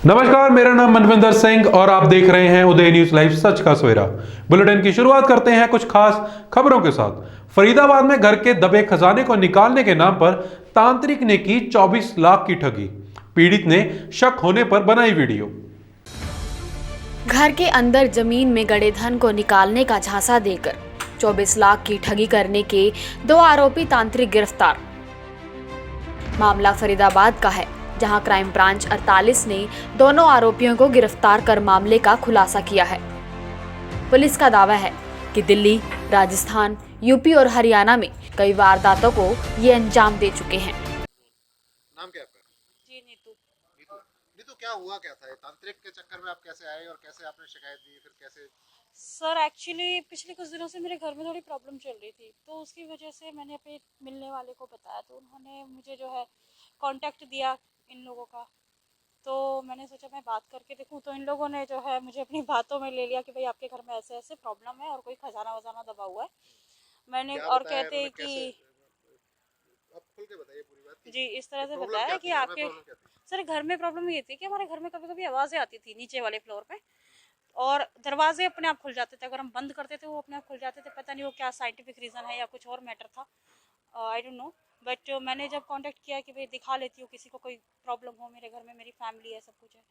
नमस्कार, मेरा नाम मनविंदर सिंह और आप देख रहे हैं उदय न्यूज लाइव सच का सवेरा। बुलेटिन की शुरुआत करते हैं कुछ खास खबरों के साथ। फरीदाबाद में घर के दबे खजाने को निकालने के नाम पर तांत्रिक ने की 24 लाख की ठगी। पीड़ित ने शक होने पर बनाई वीडियो। घर के अंदर जमीन में गड़े धन को निकालने का झांसा देकर 24 लाख की ठगी करने के 2 आरोपी तांत्रिक गिरफ्तार। मामला फरीदाबाद का है, जहां क्राइम ब्रांच 48 ने दोनों आरोपियों को गिरफ्तार कर मामले का खुलासा किया है। पुलिस का दावा है कि दिल्ली, राजस्थान, यूपी और हरियाणा में कई वारदातों को ये अंजाम दे चुके हैं। नाम क्या है आपका? जी नीतू। नीतू। नीतू, क्या हुआ क्या था? ये तांत्रिक के चक्कर में आप कैसे आए और कैसे आपने शिकायत दी, फिर कैसे? सर एक्चुअली पिछले कुछ दिनों से मेरे घर में थोड़ी प्रॉब्लम चल रही थी, तो उसकी वजह से मैंने अपने मिलने वाले को बताया, तो उन्होंने मुझे जो है कांटेक्ट दिया इन लोगों का। तो मैंने सोचा मैं बात करके देखूं, तो इन लोगों ने जो है मुझे अपनी बातों में ले लिया कि भाई आपके घर में ऐसे ऐसे प्रॉब्लम है और कोई खजाना वजाना दबा हुआ है। मैंने क्या और बताया कहते इन्होंने, कि कैसे? आप खुल के बताइए पूरी बात की। जी इस तरह से प्रॉब्लम बताया क्या कि थी? घर में आपके प्रॉब्लम क्या थी? सर घर में प्रॉब्लम ये थी कि हमारे घर में कभी कभी आवाज़ें आती थी नीचे वाले फ्लोर पे, और दरवाजे अपने आप खुल जाते थे। अगर हम बंद करते थे वो अपने आप खुल जाते थे। पता नहीं वो क्या साइंटिफिक रीज़न है या कुछ और मैटर था, आई डोंट नो। बट मैंने जब कांटेक्ट किया कि भाई दिखा लेती हूँ किसी को, कोई प्रॉब्लम हो मेरे घर में, मेरी फैमिली है, सब कुछ है,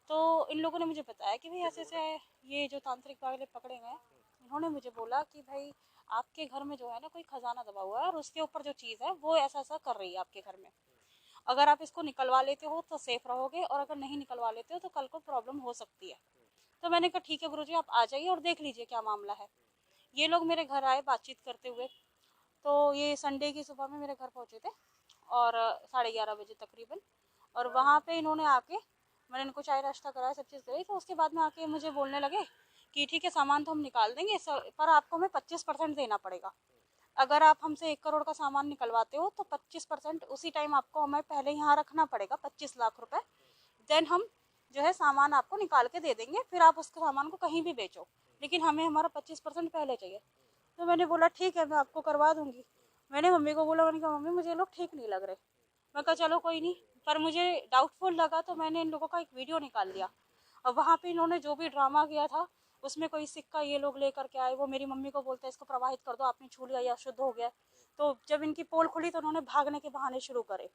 तो इन लोगों ने मुझे बताया कि भाई ऐसे ऐसे ये जो तांत्रिक वाले पकड़े गए हैं, इन्होंने मुझे बोला कि भाई आपके घर में जो है ना कोई खजाना दबा हुआ है और उसके ऊपर जो चीज़ है वो ऐसा ऐसा कर रही है आपके घर में। अगर आप इसको निकलवा लेते हो तो सेफ रहोगे, और अगर नहीं निकलवा लेते हो तो कल को प्रॉब्लम हो सकती है। तो मैंने कहा ठीक है गुरुजी, आप आ जाइए और देख लीजिए क्या मामला है। ये लोग मेरे घर आए बातचीत करते हुए। तो ये संडे की सुबह में मेरे घर पहुंचे थे, और 11:30 बजे तकरीबन। और वहाँ पे इन्होंने आके, मैंने इनको चाय नाश्ता कराया, सब चीज़ कराई, तो उसके बाद में आके मुझे बोलने लगे कि ठीक है सामान तो हम निकाल देंगे पर आपको हमें 25% देना पड़ेगा। अगर आप हमसे 1 करोड़ का सामान निकलवाते हो तो 25% उसी टाइम आपको हमें पहले यहाँ रखना पड़ेगा, 25 लाख रुपए। देन हम जो है सामान आपको निकाल के दे देंगे, फिर आप उस सामान को कहीं भी बेचो, लेकिन हमें हमारा 25% पहले चाहिए। तो मैंने बोला ठीक है मैं आपको करवा दूंगी। मैंने मम्मी को बोला, मैंने कहा मम्मी मुझे ये लोग ठीक नहीं लग रहे। मैं कहा चलो कोई नहीं, पर मुझे डाउटफुल लगा तो मैंने इन लोगों का एक वीडियो निकाल लिया। अब वहाँ पे इन्होंने जो भी ड्रामा किया था, उसमें कोई सिक्का ये लोग लेकर के आए, वो मेरी मम्मी को बोलते हैं इसको प्रवाहित कर दो, आपने छू लिया या अशुद्ध हो गया। तो जब इनकी पोल खुली तो उन्होंने भागने के बहाने शुरू करे,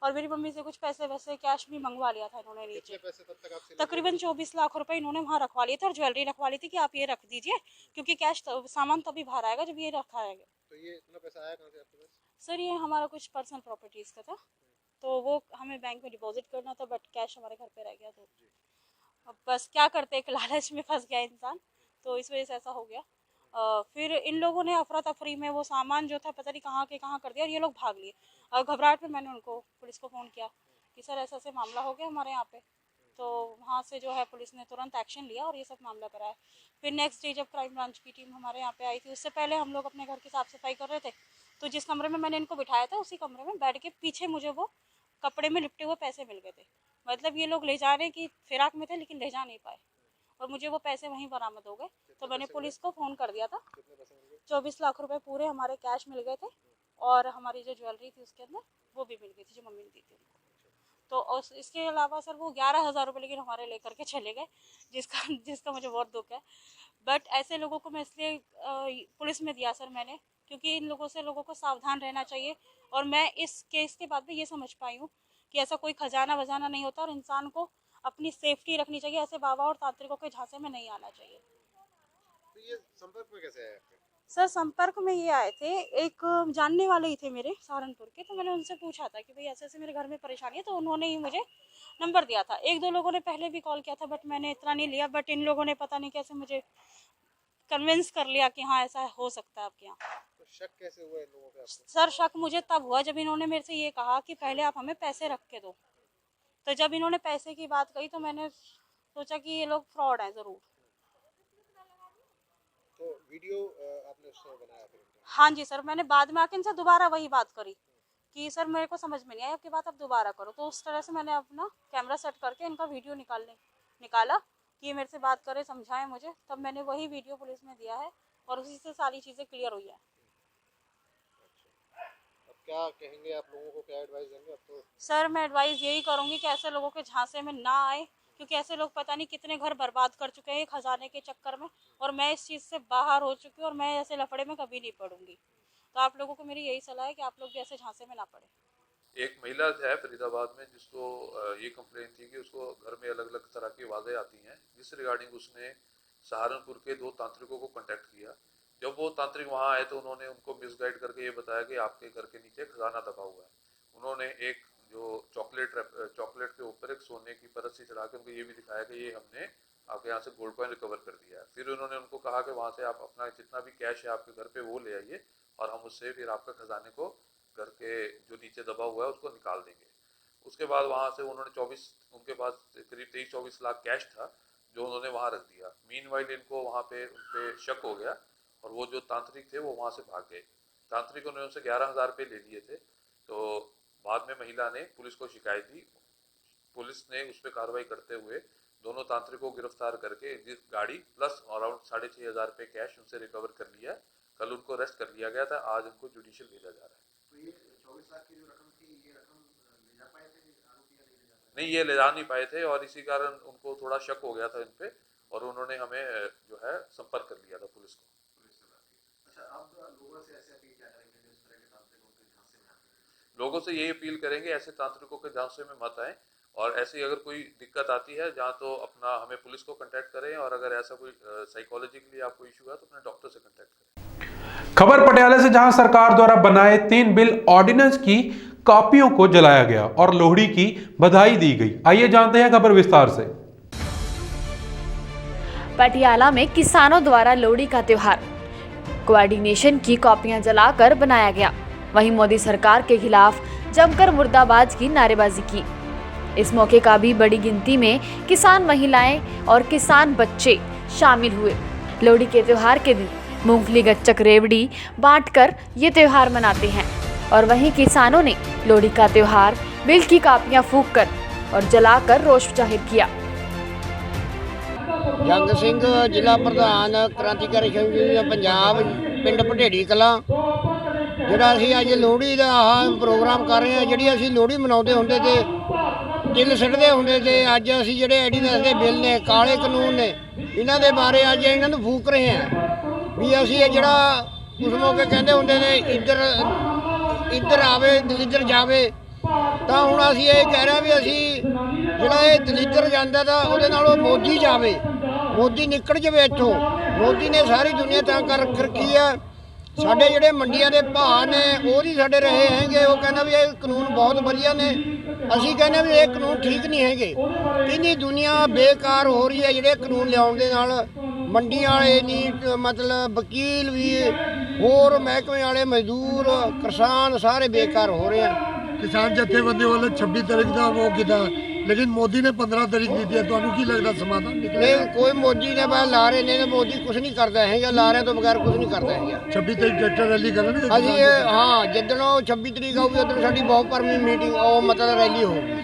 और मेरी मम्मी से कुछ पैसे वैसे कैश भी मंगवा लिया था इन्होंने कितने नीचे। पैसे तब तक आपसे लिए? तकरीबन 24 लाख रुपए इन्होंने वहाँ रखवा लिए थे, और ज्वेलरी रखवा ली थी कि आप ये रख दीजिए, क्योंकि कैश सामान तभी बाहर आएगा जब ये रखा है। तो ये इतना पैसा आया कहाँ से आपके पास? सर ये हमारा कुछ पर्सनल प्रॉपर्टीज का था, तो वो हमें बैंक में डिपॉजिट करना था, बट कैश हमारे घर पे रह गया। तो अब बस क्या करते, एक लालच में फंस गया इंसान, तो इस वजह से ऐसा हो गया। फिर इन लोगों ने अफरा तफरी में वो सामान जो था पता नहीं कहाँ के कहाँ कर दिया, और ये लोग भाग लिए। और घबराहट में मैंने उनको पुलिस को फ़ोन किया कि सर ऐसा ऐसे मामला हो गया हमारे यहाँ पे। तो वहाँ से जो है पुलिस ने तुरंत एक्शन लिया और ये सब मामला कराया। फिर नेक्स्ट डे जब क्राइम ब्रांच की टीम हमारे यहाँ पे आई थी, उससे पहले हम लोग अपने घर की साफ़ सफाई कर रहे थे, तो जिस कमरे में मैंने इनको बिठाया था उसी कमरे में बेड के पीछे मुझे वो कपड़े में लिपटे हुए पैसे मिल गए थे। मतलब ये लोग ले जाने की फिराक में थे लेकिन ले जा नहीं पाए, और मुझे वो पैसे वहीं बरामद हो गए। तो मैंने पुलिस को फ़ोन कर दिया था। कितने पैसे मिल गए? 24 लाख रुपए पूरे हमारे कैश मिल गए थे, और हमारी जो ज्वेलरी थी उसके अंदर वो भी मिल गई थी जो मम्मी ने दी थी उनको। तो इसके अलावा सर वो 11,000 रुपये लेकिन हमारे लेकर के चले गए, जिसका जिसका मुझे बहुत दुख है। बट ऐसे लोगों को मैं इसलिए पुलिस में दिया सर मैंने, क्योंकि इन लोगों से लोगों को सावधान रहना चाहिए। और मैं इस केस के बाद में ये समझ पाई हूँ कि ऐसा कोई खजाना वजाना नहीं होता, और इंसान को अपनी सेफ्टी रखनी चाहिए, ऐसे बाबा और तांत्रिकों के झांसे में नहीं आना चाहिए। तो ये संपर्क में कैसे आया आपके? सर संपर्क में ये आए थे, एक जानने वाले ही थे मेरे सहारनपुर के, तो मैंने उनसे पूछा था कि भाई ऐसे ऐसे मेरे घर में परेशानी है, तो उन्होंने ही मुझे नंबर दिया था। 1-2 लोगों ने पहले भी कॉल किया था, बट मैंने इतना नहीं लिया। बट इन लोगों ने पता नहीं कैसे मुझे कन्विंस कर लिया कि हाँ ऐसा हो सकता है आपके यहाँ। तो शक कैसे हुआ इन लोगों पे आपको? सर शक मुझे तब हुआ जब इन्होंने मेरे से ये कहा कि पहले आप हमें पैसे रख के दो। तो जब इन्होंने पैसे की बात कही तो मैंने सोचा कि ये लोग फ्रॉड हैं ज़रूर। तो वीडियो आपने उस समय बनाया फिर इनका? हाँ जी सर, मैंने बाद में आके इनसे दोबारा वही बात करी कि सर मेरे को समझ में नहीं आया, आपकी बात आप दोबारा करो। तो उस तरह से मैंने अपना कैमरा सेट करके इनका वीडियो निकाला कि ये मेरे से बात करे, समझाएं मुझे। तब मैंने वही वीडियो पुलिस में दिया है, और उसी से सारी चीज़ें क्लियर हुई है। अच्छा। अब क्या कहेंगे आप लोगों को, क्या एडवाइस देंगे आप? तो सर मैं एडवाइस यही करूंगी कि ऐसे लोगों के झांसे में ना आए, क्योंकि ऐसे लोग पता नहीं कितने घर बर्बाद कर चुके हैं ये खजाने के चक्कर में, और मैं इस चीज़ से बाहर हो चुकी हूँ और मैं ऐसे लफड़े में कभी नहीं पड़ूंगी। तो आप लोगों को मेरी यही सलाह है कि आप लोग भी ऐसे झांसे में ना पड़े। एक महिला है फरीदाबाद में जिसको ये कंप्लेन थी कि उसको घर में अलग अलग तरह की आवाज़ें आती हैं, जिस रिगार्डिंग उसने सहारनपुर के 2 तांत्रिकों को कांटेक्ट किया। जब वो तांत्रिक वहां आए तो उन्होंने उनको मिसगाइड करके ये बताया कि आपके घर के नीचे खजाना दबा हुआ है। उन्होंने एक जो चॉकलेट के ऊपर एक सोने की परत सी चढ़ा के उनको ये भी दिखाया कि ये हमने आपके यहाँ से गोल्ड कॉइन रिकवर कर दिया है। फिर उन्होंने उनको कहा कि वहाँ से आप अपना जितना भी कैश है आपके घर पे वो ले आइए और हम उससे फिर आपका खजाने को घर के जो नीचे दबा हुआ है उसको निकाल देंगे। उसके बाद वहाँ से उन्होंने उनके पास करीब 23-24 लाख कैश था जो उन्होंने वहाँ रख दिया। मीनवाइल इनको वहाँ पे उन पे शक हो गया और वो जो तांत्रिक थे वो वहाँ से भाग गए। तांत्रिकों ने उनसे 11,000 रुपये ले लिए थे। तो बाद में महिला ने पुलिस को शिकायत दी। पुलिस ने उस पर कार्रवाई करते हुए दोनों तांत्रिकों को गिरफ्तार करके गाड़ी प्लस अराउंड 6,500 रुपये कैश उनसे रिकवर कर लिया। कल उनको अरेस्ट कर लिया गया था, आज उनको जुडिशियल भेजा जा रहा है। तो ये 24 लाख की जो रकम थी, ये रकम ले जा पाए थे आरोपी या नहीं ले जा पाए? नहीं, ये ले जा नहीं पाए थे और इसी कारण उनको थोड़ा शक हो गया था इन पे और उन्होंने हमें जो है संपर्क कर लिया था पुलिस को। पुलिस से बात की। अच्छा, आप लोगों से ऐसे अपील क्या करेंगे जो इस तरह के तांत्रिकों के झांसे में आते हैं? लोगों से यही अपील करेंगे ऐसे तांत्रिकों के झांसे में मत आए और ऐसी अगर कोई दिक्कत आती है जहाँ तो अपना हमें पुलिस को कांटेक्ट करें और अगर ऐसा कोई साइकोलॉजिकली आपको इशू है तो अपने डॉक्टर से कांटेक्ट करें। खबर पटियाला से, जहां सरकार द्वारा बनाए 3 बिल ऑर्डिनेंस की कॉपियों को जलाया गया और लोहड़ी की बधाई दी गई। आइए जानते हैं खबर विस्तार से। पटियाला में किसानों द्वारा लोहड़ी का त्योहार कोऑर्डिनेशन की कॉपियां जलाकर बनाया गया। वहीं मोदी सरकार के खिलाफ जमकर मुर्दाबाद की नारेबाजी की। इस मौके का भी बड़ी गिनती में किसान महिलाएं और किसान बच्चे शामिल हुए। लोहड़ी के त्योहार के दिन मूंगफली, गच्चक, रेवड़ी बांटकर ये त्योहार मनाते हैं और वहीं किसानों ने लोहड़ी का त्योहार बिल की कापियां फूंककर और जलाकर रोष जाहिर किया। जंग सिंह जिला प्रधान क्रांतिकारी संघ पंजाब पिंड भटेड़ी कला। ਜਿਹੜਾ ਅਸੀਂ ਅੱਜ ਲੋਹੜੀ ਦਾ ਪ੍ਰੋਗਰਾਮ ਕਰ ਰਹੇ ਹਾਂ, ਜਿਹੜੀ ਅਸੀਂ ਲੋਹੜੀ ਮਨਾਉਂਦੇ ਹੁੰਦੇ ਤੇ ਤਿਲ ਸਿੱਟਦੇ ਹੁੰਦੇ ਤੇ ਅੱਜ ਅਸੀਂ ਜਿਹੜੇ ਐਡੀਨੈਸ ਦੇ ਬਿੱਲ ਨੇ, ਕਾਲੇ ਕਾਨੂੰਨ ਨੇ, ਇਹਨਾਂ ਦੇ ਬਾਰੇ ਅੱਜ ਇਹਨਾਂ ਨੂੰ ਫੂਕ ਰਹੇ ਹਾਂ ਵੀ ਅਸੀਂ ਇਹ ਜਿਹੜਾ ਉਸ ਮੌਕੇ ਕਹਿੰਦੇ ਹੁੰਦੇ ਨੇ ਇੱਧਰ ਆਵੇ ਦਲਿੱਦਰ ਜਾਵੇ, ਤਾਂ ਹੁਣ ਅਸੀਂ ਇਹ ਕਹਿ ਰਹੇ ਵੀ ਅਸੀਂ ਜਿਹੜਾ ਇਹ ਦਲਿੱਦਰ ਜਾਂਦਾ ਤਾਂ ਉਹਦੇ ਨਾਲੋਂ ਮੋਦੀ ਜਾਵੇ, ਮੋਦੀ ਨਿਕਲ ਜਾਵੇ ਇੱਥੋਂ। ਮੋਦੀ ਨੇ ਸਾਰੀ ਦੁਨੀਆ ਤਾਂ ਕਰ ਰੱਖੀ ਆ। ਸਾਡੇ ਜਿਹੜੇ ਮੰਡੀਆਂ ਦੇ ਭਾਅ ਨੇ ਉਹ ਨਹੀਂ ਸਾਡੇ ਰਹੇ ਹੈਗੇ। ਉਹ ਕਹਿੰਦਾ ਵੀ ਇਹ ਕਾਨੂੰਨ ਬਹੁਤ ਵਧੀਆ ਨੇ, ਅਸੀਂ ਕਹਿੰਦੇ ਵੀ ਇਹ ਕਾਨੂੰਨ ਠੀਕ ਨਹੀਂ ਹੈਗੇ। ਇੰਨੀ ਦੁਨੀਆ ਬੇਕਾਰ ਹੋ ਰਹੀ ਹੈ ਜਿਹੜੇ ਕਾਨੂੰਨ ਲਿਆਉਣ ਦੇ ਨਾਲ। ਮੰਡੀਆਂ ਵਾਲੇ ਨਹੀਂ, ਮਤਲਬ ਵਕੀਲ ਵੀ, ਹੋਰ ਮਹਿਕਮੇ ਵਾਲੇ, ਮਜ਼ਦੂਰ, ਕਿਸਾਨ ਸਾਰੇ ਬੇਕਾਰ ਹੋ ਰਹੇ ਆ। किसान जथेबंदी वाले 26 तारीख का वो किया, लेकिन मोदी ने 15 तारीख दी थी। तो की लगता समाधान निकले? नहीं, कोई मोदी ने बाहर ला रहे ने, मोदी कुछ नहीं करता है, ला रहे तो बगैर कुछ नहीं करता है। 26 तारीख ट्रैक्टर रैली करेंगे अभी हाँ, जिदन 26 तरीक आऊगी उधर साड़ी बहुत परमी मीटिंग मतलब रैली होगी।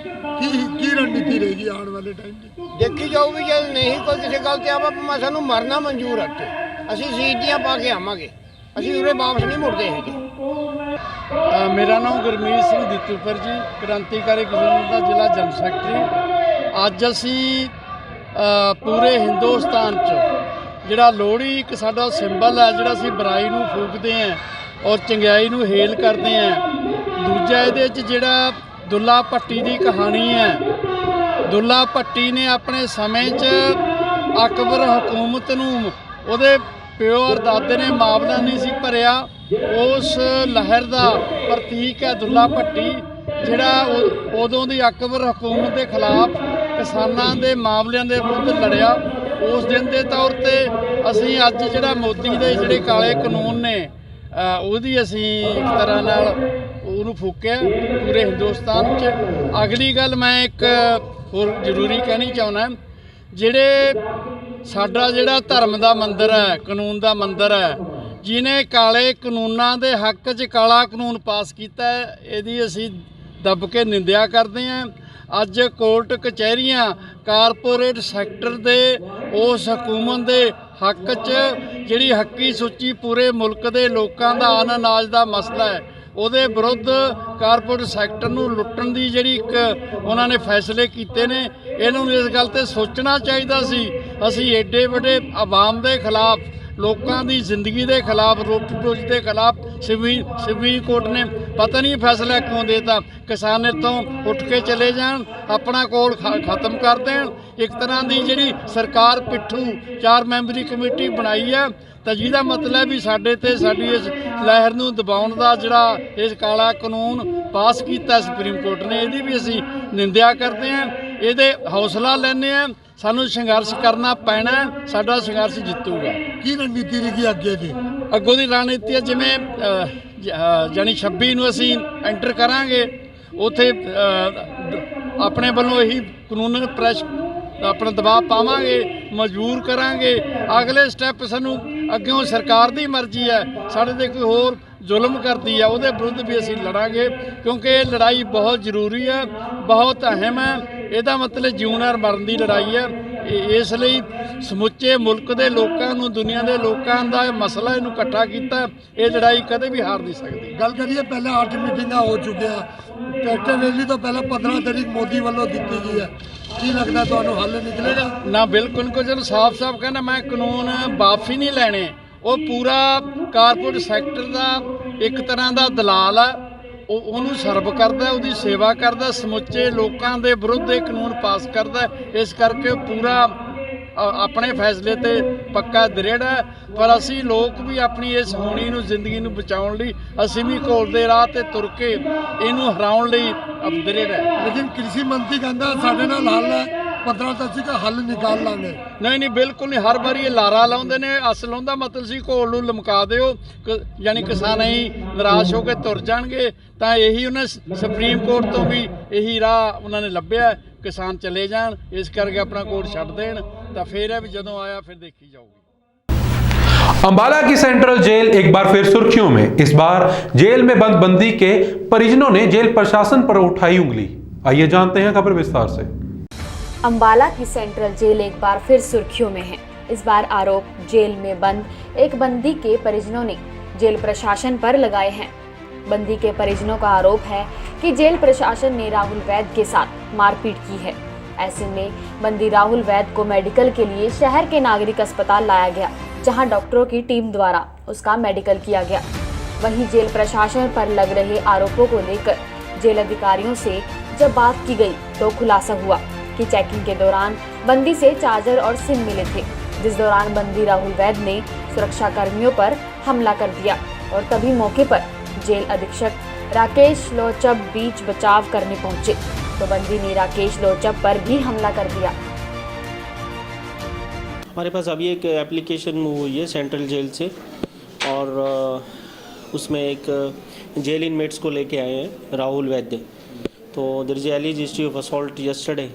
की रणनीति रहेगी आने वाले टाइम की? देखी जाऊगी। जो नहीं कोई किसी गल से आवा, सानू मरना मंजूर है। असीं शहीदियां पा के आवांगे, असीं उरे वापस नहीं मुड़ते हैं। मेरा नाम गुरमीत सिंह दितूपर जी, क्रांतिकारी किसान का जिला जनरल सैकटरी। अज असी पूरे हिंदुस्तान च जिहड़ा लोहड़ी एक साडा सिंबल है, जिहड़ा असी बुराई नूं फूकते हैं और चंगियाई नूं हेल करते हैं। दूजा इहदे च जिहड़ा दुल्ला भट्टी की कहानी है। दुल्ला भट्टी ने अपने समय च अकबर हुकूमत नूं उहदे प्यो और दादे ने मामला नहीं सी भरिया, उस लहर का प्रतीक है दुल्ला भट्टी, जिहड़ा उदों दी अकबर हुकूमत के खिलाफ किसानां दे मामलिਆਂ ਦੇ विरुद्ध लड़िया। उस दिन के तौर पर असीं अज जिहड़ा मोदी दे जिहड़े काले कानून ने ਉਹਦੀ ਅਸੀਂ ਇੱਕ ਤਰ੍ਹਾਂ ਨਾਲ ਉਹਨੂੰ ਫੂਕਿਆ ਪੂਰੇ ਹਿੰਦੁਸਤਾਨ 'ਚ। ਅਗਲੀ ਗੱਲ ਮੈਂ ਇੱਕ ਹੋਰ ਜ਼ਰੂਰੀ ਕਹਿਣੀ ਚਾਹੁੰਦਾ, ਜਿਹੜੇ ਸਾਡਾ ਜਿਹੜਾ ਧਰਮ ਦਾ ਮੰਦਰ ਹੈ, ਕਾਨੂੰਨ ਦਾ ਮੰਦਰ ਹੈ, ਜਿਹਨੇ ਕਾਲੇ ਕਾਨੂੰਨਾਂ ਦੇ ਹੱਕ 'ਚ ਕਾਲਾ ਕਾਨੂੰਨ ਪਾਸ ਕੀਤਾ ਹੈ, ਇਹਦੀ ਅਸੀਂ ਦੱਬ ਕੇ ਨਿੰਦਿਆ ਕਰਦੇ ਹਾਂ। ਅੱਜ ਕੋਰਟ ਕਚਹਿਰੀਆਂ कारपोरेट सैक्टर दे उस हुकूमत दे हक च जिहड़ी हक्की सुच्ची पूरे मुल्क दे लोकां दा अनाज दा मसला है ਉਹਦੇ ਵਿਰੁੱਧ ਕਾਰਪੋਰੇਟ ਸੈਕਟਰ ਨੂੰ ਲੁੱਟਣ ਦੀ ਜਿਹੜੀ ਇੱਕ ਉਹਨਾਂ ਨੇ ਫੈਸਲੇ ਕੀਤੇ ਨੇ, ਇਹਨਾਂ ਨੂੰ ਇਸ ਗੱਲ ਤੇ ਸੋਚਣਾ ਚਾਹੀਦਾ ਸੀ। ਅਸੀਂ ਏਡੇ ਵੱਡੇ ਆਵਾਮ ਦੇ ਖਿਲਾਫ, ਲੋਕਾਂ ਦੀ ਜ਼ਿੰਦਗੀ ਦੇ ਖਿਲਾਫ, ਰੋਟੀ ਰੋਜੀ ਦੇ ਖਿਲਾਫ ਸੁਪਰੀਮ ਕੋਰਟ ਨੇ ਪਤਾ ਨਹੀਂ ਫੈਸਲਾ ਕਿਉਂ ਦੇਤਾ। ਕਿਸਾਨ ਇੱਥੋਂ ਉੱਠ ਕੇ ਚਲੇ ਜਾਣ, ਆਪਣਾ ਕੋਲ ਖਤਮ ਕਰ ਦੇਣ। ਇੱਕ ਤਰ੍ਹਾਂ ਦੀ ਜਿਹੜੀ ਸਰਕਾਰ ਪਿੱਠੂ 4 ਮੈਂਬਰੀ ਕਮੇਟੀ ਬਣਾਈ ਹੈ, ਤਾਂ ਜਿਹਦਾ ਮਤਲਬ ਵੀ ਸਾਡੇ ਤੇ ਸਾਡੀ ਇਸ ਲਹਿਰ ਨੂੰ ਦਬਾਉਣ ਦਾ ਜਿਹੜਾ ਇਸ ਕਾਲਾ ਕਾਨੂੰਨ ਪਾਸ ਕੀਤਾ ਸੁਪਰੀਮ ਕੋਰਟ ਨੇ, ਇਹਦੀ ਵੀ ਅਸੀਂ ਨਿੰਦਿਆ ਕਰਦੇ ਹਾਂ। ਇਹਦੇ ਹੌਸਲਾ ਲੈਂਦੇ ਹਾਂ। ਸਾਨੂੰ ਸੰਘਰਸ਼ ਕਰਨਾ ਪੈਣਾ, ਸਾਡਾ ਸੰਘਰਸ਼ ਜਿੱਤੂਗਾ। ਕੀ ਰਣਨੀਤੀ ਰਹੇਗੀ ਅੱਗੇ ਦੀ? ਅੱਗੋਂ ਦੀ ਰਣਨੀਤੀ ਹੈ ਜਿਵੇਂ ਜਾਣੀ 26 ਨੂੰ ਅਸੀਂ ਐਂਟਰ ਕਰਾਂਗੇ, ਉੱਥੇ ਆਪਣੇ ਵੱਲੋਂ ਇਹੀ ਕਾਨੂੰਨ ਪ੍ਰੈਸ ਆਪਣਾ ਦਬਾਅ ਪਾਵਾਂਗੇ, ਮਜਬੂਰ ਕਰਾਂਗੇ। ਅਗਲੇ ਸਟੈਪ ਸਾਨੂੰ ਅੱਗੋਂ ਸਰਕਾਰ ਦੀ ਮਰਜ਼ੀ ਹੈ, ਸਾਡੇ ਤੇ ਕੋਈ ਹੋਰ ਜ਼ੁਲਮ ਕਰਦੀ ਹੈ ਉਹਦੇ ਵਿਰੁੱਧ ਵੀ ਅਸੀਂ ਲੜਾਂਗੇ, ਕਿਉਂਕਿ ਇਹ ਲੜਾਈ ਬਹੁਤ ਜ਼ਰੂਰੀ ਹੈ, ਬਹੁਤ ਅਹਿਮ ਹੈ। ਇਹਦਾ ਮਤਲਬ ਜਿਉਣ ਔਰ ਮਰਨ ਦੀ ਲੜਾਈ ਹੈ। ਇਸ ਲਈ ਸਮੁੱਚੇ ਮੁਲਕ ਦੇ ਲੋਕਾਂ ਨੂੰ, ਦੁਨੀਆ ਦੇ ਲੋਕਾਂ ਦਾ ਇਹ ਮਸਲਾ, ਇਹਨੂੰ ਇਕੱਠਾ ਕੀਤਾ। ਇਹ ਲੜਾਈ ਕਦੇ ਵੀ ਹਾਰ ਨਹੀਂ ਸਕਦੀ। ਗੱਲ ਕਰੀਏ ਪਹਿਲਾਂ 8 ਮੀਟਿੰਗਾਂ ਹੋ ਚੁੱਕੀਆਂ, ਟਰੈਕਟਰ ਰੈਲੀ ਤੋਂ ਪਹਿਲਾਂ 15 ਤਾਰੀਖ ਮੋਦੀ ਵੱਲੋਂ ਦਿੱਤੀ ਗਈ ਹੈ। ਕੀ ਲੱਗਦਾ ਤੁਹਾਨੂੰ ਹੱਲ ਨਿਕਲੇਗਾ? ਨਾ, ਬਿਲਕੁਲ ਕੁਝ ਸਾਫ਼ ਕਹਿੰਦਾ, ਮੈਂ ਕਾਨੂੰਨ ਵਾਪਸ ਹੀ ਨਹੀਂ ਲੈਣੇ। ਉਹ ਪੂਰਾ ਕਾਰਪੋਰੇਟ ਸੈਕਟਰ ਦਾ ਇੱਕ ਤਰ੍ਹਾਂ ਦਾ ਦਲਾਲ ਆ, ਉਹਨੂੰ ਸਰਵ ਕਰਦਾ, ਉਹਦੀ ਸੇਵਾ ਕਰਦਾ, ਸਮੁੱਚੇ ਲੋਕਾਂ ਦੇ ਵਿਰੁੱਧ ਇਹ ਕਾਨੂੰਨ ਪਾਸ ਕਰਦਾ। ਇਸ ਕਰਕੇ ਪੂਰਾ ਆਪਣੇ ਫੈਸਲੇ ਤੇ ਪੱਕਾ ਦ੍ਰਿੜ ਹੈ। ਪਰ ਅਸੀਂ ਲੋਕ ਵੀ ਆਪਣੀ ਇਸ ਹੋਣੀ ਨੂੰ, ਜ਼ਿੰਦਗੀ ਨੂੰ ਬਚਾਉਣ ਲਈ ਅਸੀਂ ਵੀ ਘੋਲ ਦੇ ਰਾਹ ਤੇ ਤੁਰ ਕੇ ਇਹਨੂੰ ਹਰਾਉਣ ਲਈ ਦ੍ਰਿੜ ਹੈ। ਲੇਕਿਨ ਕ੍ਰਿਸ਼ੀ ਮੰਤਰੀ ਕਹਿੰਦਾ ਸਾਡੇ ਨਾਲ ਹੱਲ ਹੈ, 15 ਤਾਰੀਖ ਦਾ ਹੱਲ ਨਿਕਾਲ ਲਾਂਗੇ। ਨਹੀਂ, ਬਿਲਕੁਲ ਨਹੀਂ। ਹਰ ਵਾਰੀ ਇਹ ਲਾਰਾ ਲਾਉਂਦੇ ਨੇ। ਅਸਲ ਉਹਦਾ ਮਤਲਬ ਸੀ ਘੋਲ ਨੂੰ ਲਮਕਾ ਦਿਓ, ਯਾਨੀ ਕਿਸਾਨ ਹੀ ਨਿਰਾਸ਼ ਹੋ ਕੇ ਤੁਰ ਜਾਣਗੇ। ਤਾਂ ਇਹੀ ਉਹਨੇ ਸੁਪਰੀਮ ਕੋਰਟ ਤੋਂ ਵੀ ਇਹੀ ਰਾਹ ਉਹਨਾਂ ਨੇ ਲੱਭਿਆ, किसान चले जान, इस करके अपना कोर्ट छड्ड देण, तो फिर है भी जदों आया फिर देखी जाऊगी। अंबाला की सेंट्रल जेल एक बार फिर सुर्खियों में। इस बार जेल में बंद बंदी के परिजनों ने जेल प्रशासन पर उठाई उंगली। आइए जानते हैं खबर विस्तार से। अंबाला की सेंट्रल जेल एक बार फिर सुर्खियों में है। इस बार आरोप जेल में बंद एक बंदी के परिजनों ने जेल प्रशासन पर लगाए हैं। बंदी के परिजनों का आरोप है कि जेल प्रशासन ने राहुल वैद के साथ मारपीट की है। ऐसे में बंदी राहुल वैद को मेडिकल के लिए शहर के नागरिक अस्पताल लाया गया, जहां डॉक्टरों की टीम द्वारा उसका मेडिकल किया गया। वहीं जेल प्रशासन पर लग रहे आरोपों को लेकर जेल अधिकारियों से जब बात की गई तो खुलासा हुआ कि चेकिंग के दौरान बंदी से चार्जर और सिम मिले थे, जिस दौरान बंदी राहुल वैद ने सुरक्षा कर्मियों पर हमला कर दिया और तभी मौके पर जेल अधीक्षक राकेश लोचब बीच बचाव करने पहुंचे तो बंदी ने राकेश लोचब पर भी हमला कर दिया। हमारे पास अभी एक एप्लीकेशन मूव हुई है सेंट्रल जेल से, और उसमें एक जेल इनमेट्स को लेके आए हैं राहुल वैद्य। तो there is alleged history of assault yesterday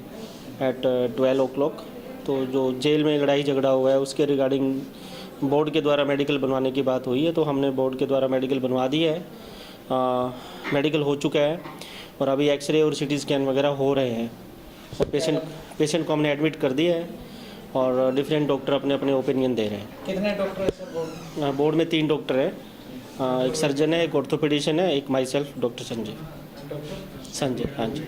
at 12 o'clock। तो जो जेल में लड़ाई झगड़ा हुआ है उसके रिगार्डिंग बोर्ड के द्वारा मेडिकल बनवाने की बात हुई है। तो हमने बोर्ड के द्वारा मेडिकल बनवा दिया है, मेडिकल हो चुका है, और अभी एक्सरे और सीटी स्कैन वगैरह हो रहे हैं। और पेशेंट को हमने एडमिट कर दिया है, और डिफरेंट डॉक्टर अपने अपने ओपिनियन दे रहे हैं। कितने डॉक्टर है सर बोर्ड में 3 डॉक्टर हैं, एक सर्जन है, एक ऑर्थोपेडिशियन है, एक माई सेल्फ डॉक्टर संजय। हाँ जी।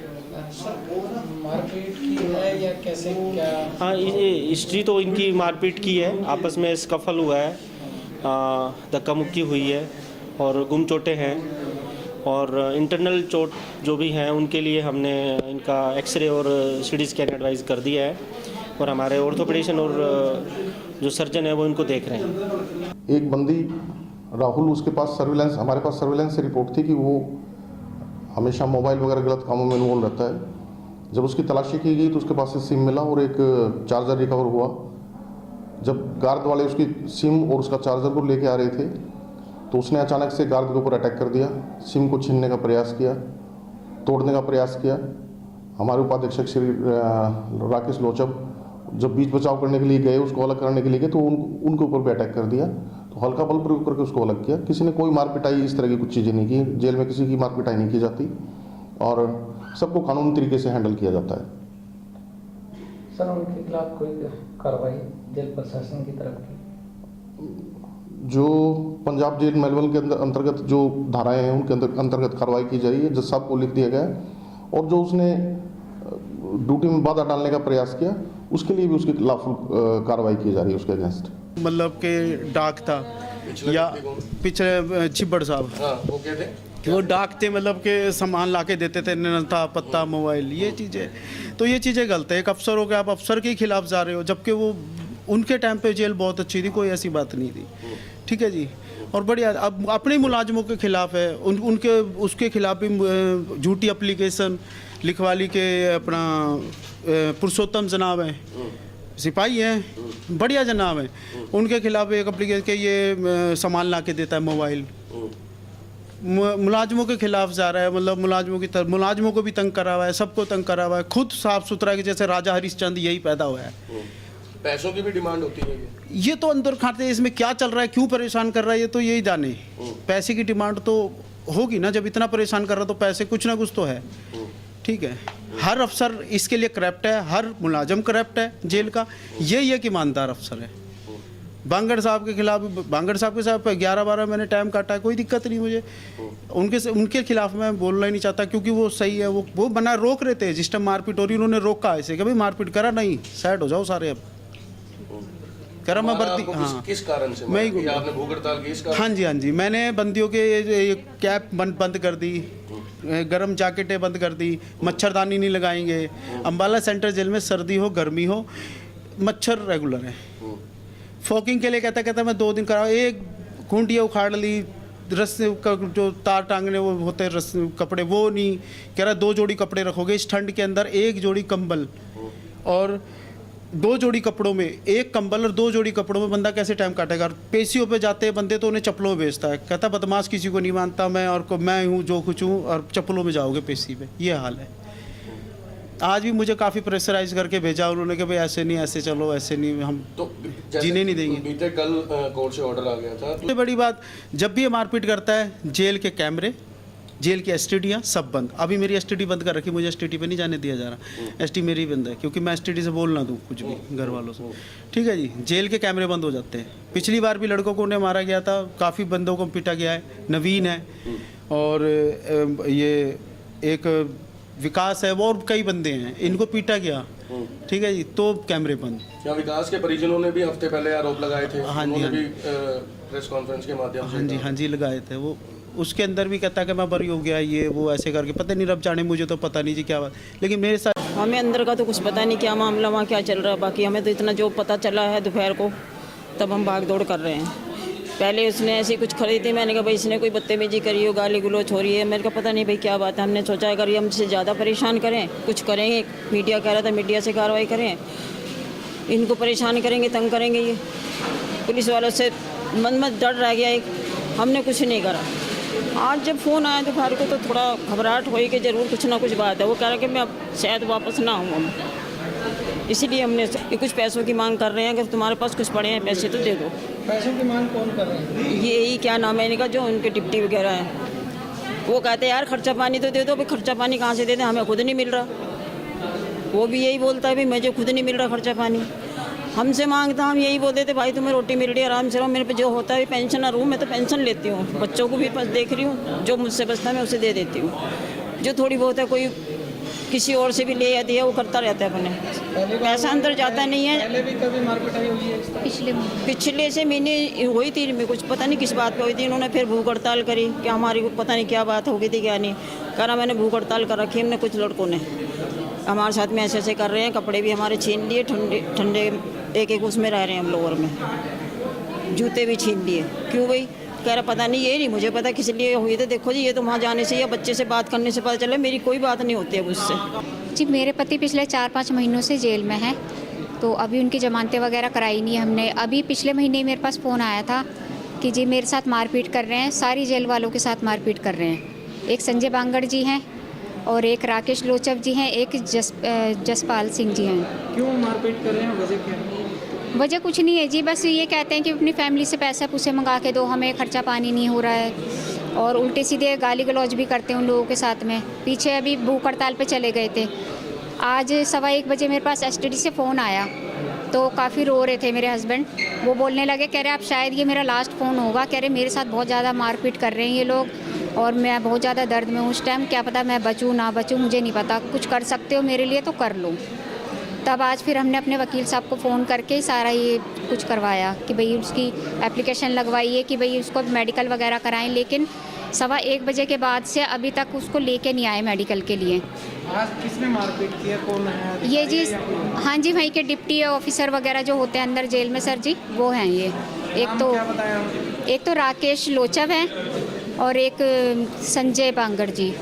मारपीट की है या कैसे क्या? हाँ, ये हिस्ट्री तो इनकी मारपीट की है, आपस में स्कफल हुआ है, धक्का मुक्की हुई है और गुम चोटें हैं, और इंटरनल चोट जो भी हैं उनके लिए हमने इनका एक्सरे और सीटी स्कैन एडवाइस कर दिया है, और हमारे ऑर्थोपेडिशियन और जो सर्जन है वो इनको देख रहे हैं। एक बंदी राहुल, उसके पास सर्विलेंस, हमारे पास सर्विलेंस से रिपोर्ट थी कि वो हमेशा मोबाइल वगैरह गलत कामों में इन्वॉल्व रहता है। जब उसकी तलाशी की गई तो उसके पास से सिम मिला और एक चार्जर रिकवर हुआ। जब गार्ड वाले उसकी सिम और उसका चार्जर को लेके आ रहे थे तो उसने अचानक से गार्ड के ऊपर अटैक कर दिया, सिम को छीनने का प्रयास किया, तोड़ने का प्रयास किया। हमारे उपाधीक्षक श्री राकेश लोचब जब बीच बचाव करने के लिए गए, उसको अलग करने के लिए गए, तो उनके ऊपर भी अटैक कर दिया। तो हल्का बल प्रयोग करके उसको अलग किया। किसी ने कोई मार पिटाई इस तरह की कुछ चीज़ें नहीं की। जेल में किसी की मार पिटाई नहीं की जाती और सबको कानूनी तरीके से हैंडल किया जाता है। सर, उनके खिलाफ कोई कार्रवाई जेल प्रशासन की तरफ की? जो पंजाब जेल मेलबर्न के अंतर्गत जो धाराएं हैं उनके अंतर्गत कार्रवाई की जा रही है। जज साहब को लिख दिया गया है और जो उसने ड्यूटी में बाधा डालने का प्रयास किया उसके लिए भी उसके खिलाफ कार्रवाई की जा रही है उसके अगेंस्ट। मतलब के डाक था या पिछले छिब्बड़ साहब, वो क्या थे? वो डाक थे, मतलब के सामान ला के देते थे, था पत्ता मोबाइल, ये चीज़ें, तो ये चीज़ें गलत है। एक अफसर हो गया, आप अफसर के खिलाफ जा रहे हो, जबकि वो उनके टाइम पे जेल बहुत अच्छी थी, कोई ऐसी बात नहीं थी। ठीक है जी, और बढ़िया अब अपने मुलाजमों के खिलाफ है, उनके उसके खिलाफ भी झूठी एप्लीकेशन लिखवा ली के अपना पुरुषोत्तम जनाब हैं, सिपाही हैं, बढ़िया जनाब हैं, उनके खिलाफ एक एप्लीकेशन के ये सामान ला के देता है मोबाइल, मुलाजमों के खिलाफ जा रहा है, मतलब मुलाजमों को भी तंग करा हुआ है, सबको तंग करा हुआ है, खुद साफ सुथरा के जैसे राजा हरिश्चंद्र यही पैदा हुआ है। पैसों की भी डिमांड होती है ये तो अंदर खाते हैं, इसमें क्या चल रहा है, क्यों परेशान कर रहा है, ये तो यही जाने। पैसे की डिमांड तो होगी ना, जब इतना परेशान कर रहा तो पैसे कुछ ना कुछ तो है। ठीक है, हर अफसर इसके लिए करप्ट है, हर मुलाजम करप्ट है जेल का, यही है कि ईमानदार अफसर है। बांगड़ साहब के खिलाफ, बांगड़ साहब के साथ 11-12 मैंने टाइम काटा है, कोई दिक्कत नहीं मुझे, उनके खिलाफ मैं बोलना ही नहीं चाहता, क्योंकि वो सही है, वो बना रोक रहे थे जिस टाइम मारपीट हो रही, उन्होंने रोका ऐसे कि भाई मारपीट करा नहीं, साइड हो जाओ सारे, अब करा मैं भर्ती। हाँ, किस कारण से मैं आपने भूख हड़ताल की? हाँ जी, हाँ जी, मैंने बंदियों के कैप बंद कर दी, गर्म जैकेटें बंद कर दी, मच्छरदानी नहीं लगाएंगे। अम्बाला सेंट्रल जेल में सर्दी हो गर्मी हो मच्छर रेगुलर है। फॉकिंग के लिए कहता मैं 2 दिन कराओ, एक खूंटियाँ उखाड़ ली, रस्से का जो तार टांगने वो होते हैं रस्से कपड़े, वो नहीं, कह रहा 2 जोड़ी कपड़े रखोगे इस ठंड के अंदर, 1 जोड़ी कंबल और 2 जोड़ी कपड़ों में, 1 कंबल और 2 जोड़ी कपड़ों में बंदा कैसे टाइम काटेगा। पेशियों पे जाते हैं बंदे तो उन्हें चप्पलों में भेजता है, कहता बदमाश किसी को नहीं मानता मैं, और मैं हूँ जो कुछ हूँ, और चप्पलों में जाओगे पेशी पे, ये हाल है। आज भी मुझे काफ़ी प्रेशराइज करके भेजा उन्होंने कि भाई ऐसे नहीं, ऐसे चलो, ऐसे नहीं, हम तो जीने नहीं देंगे। बीते कल कोर्ट से ऑर्डर आ गया था। सबसे बड़ी बात, जब भी ये मारपीट करता है, जेल के कैमरे, जेल की एसटीडीयाँ सब बंद। अभी मेरी एसटीडी बंद कर रखी, मुझे एसटीडी पे नहीं जाने दिया जा रहा, एसटी मेरी बंद है, क्योंकि मैं एसटीडी से बोल ना दूँ कुछ भी घर वालों से। ठीक है जी, जेल के कैमरे बंद हो जाते हैं। पिछली बार भी लड़कों को उन्हें मारा गया था, काफ़ी बंदों को पीटा गया है, नवीन है और ये एक विकास है, वो और कई बंदे हैं, इनको पीटा गया। ठीक है जी, तो कैमरे बंद। क्या विकास के परिजनों ने भी हफ्ते पहले आरोप लगाए थे? हाँ जी, हाँ भी प्रेस कॉन्फ्रेंस के माध्यम से हाँ जी लगाए थे। वो उसके अंदर भी कहता है कि मैं बरी हो गया, ये वो ऐसे करके, पता नहीं रब जाने, मुझे तो पता नहीं जी क्या बात, लेकिन मेरे साथ हमें अंदर का तो कुछ पता नहीं क्या मामला वहाँ क्या चल रहा है। बाकी हमें तो इतना जो पता चला है दोपहर को, तब हम भाग दौड़ कर रहे हैं। पहले उसने ऐसी कुछ खरीदी, मैंने कहा भाई इसने कोई बदतमीजी करी हो, गाली गलौज हो रही है, मेरे को पता नहीं भाई क्या बात है। हमने सोचा अगर ये हमसे ज़्यादा परेशान करें, कुछ करेंगे, मीडिया कह रहा था मीडिया से कार्रवाई करें, इनको परेशान करेंगे, तंग करेंगे, ये पुलिस वालों से मन में डर रह गया एक, हमने कुछ नहीं करा। आज जब फ़ोन आया दोपहर को तो थोड़ा घबराहट हुई कि ज़रूर कुछ ना कुछ बात है। वो कह रहा कि मैं अब शायद वापस ना आऊँ, हम इसीलिए हमने ये कुछ पैसों की मांग कर रहे हैं, अगर तुम्हारे पास कुछ पड़े हैं पैसे तो दे दो। पैसों की मांग कौन कर रहा है? यही क्या नाम है इनका, जो उनके डिप्टी वगैरह हैं, वो कहते हैं यार खर्चा पानी तो दे दो। भाई खर्चा पानी कहाँ से दे दें, हमें खुद नहीं मिल रहा। वो भी यही बोलता है भाई मुझे खुद नहीं मिल रहा खर्चा पानी, हमसे मांगता, हम यही बोलते थे भाई तुम्हें रोटी मिल रही है आराम से रहो, मेरे पे जो होता है पेंशन आ, मैं तो पेंशन लेती हूँ, बच्चों को भी देख रही हूँ, जो मुझसे बचता है मैं उसे दे देती हूँ। जो थोड़ी बहुत है कोई किसी और से भी ले आती है, वो करता रहता है अपने, पैसा अंदर जाता नहीं है। पहले भी कभी मारपीट हुई है? पिछले से महीने हुई थी, मैं कुछ पता नहीं किस बात पे हुई थी। उन्होंने फिर भूख हड़ताल करी कि हमारी को पता नहीं क्या बात हो गई थी क्या नहीं, करा मैंने भूख हड़ताल कर रखी हमने, कुछ लड़कों ने हमारे साथ में ऐसे ऐसे कर रहे हैं, कपड़े भी हमारे छीन लिए, ठंडे एक उसमें रह रहे हैं हम लोअर में, जूते भी छीन लिए। क्यों भाई? कह रहा पता नहीं, ये नहीं मुझे पता किस लिए हुई थी। देखो जी, ये तो वहाँ जाने से या बच्चे से बात करने से पता चले, मेरी कोई बात नहीं होती है उससे। जी मेरे पति पिछले 4-5 महीनों से जेल में हैं, तो अभी उनकी जमानतें वगैरह कराई नहीं है हमने। अभी पिछले महीने मेरे पास फ़ोन आया था कि जी मेरे साथ मारपीट कर रहे हैं, सारी जेल वालों के साथ मारपीट कर रहे हैं। एक संजय बांगड़ जी हैं और एक राकेश लोचव जी हैं, एक जसपाल सिंह जी हैं। क्यों मारपीट कर रहे हैं, वजह क्या है? वजह कुछ नहीं है जी, बस ये कहते हैं कि अपनी फैमिली से पैसा पूसे मंगा के दो, हमें खर्चा पानी नहीं हो रहा है, और उल्टे सीधे गाली गलौज भी करते हैं उन लोगों के साथ में। पीछे अभी भूख हड़ताल पे चले गए थे। आज 1:15 बजे मेरे पास एसटीडी से फ़ोन आया तो काफ़ी रो रहे थे मेरे हस्बैंड। वो बोलने लगे, कह रहे आप शायद ये मेरा लास्ट फ़ोन होगा, कह रहे मेरे साथ बहुत ज़्यादा मारपीट कर रहे हैं ये लोग और मैं बहुत ज़्यादा दर्द में हूँ उस टाइम, क्या पता मैं बचूँ ना बचूँ, मुझे नहीं पता, कुछ कर सकते हो मेरे लिए तो कर लो। तब आज फिर हमने अपने वकील साहब को फ़ोन करके सारा ये कुछ करवाया कि भाई उसकी एप्लीकेशन लगवाइए कि भाई उसको मेडिकल वगैरह कराएं, लेकिन 1:15 बजे के बाद से अभी तक उसको लेके नहीं आए मेडिकल के लिए। आज किसने मारपीट किया, कौन है? ये जी, हाँ जी, वहीं के डिप्टी ऑफिसर वगैरह जो होते हैं अंदर जेल में सर जी, वो हैं ये। एक तो राकेश लोचव है और एक संजय बांगड़ जी।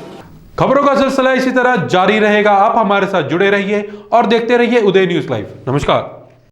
खबरों का सिलसिला इसी तरह जारी रहेगा। आप हमारे साथ जुड़े रहिए और देखते रहिए उदय न्यूज़ लाइव। नमस्कार।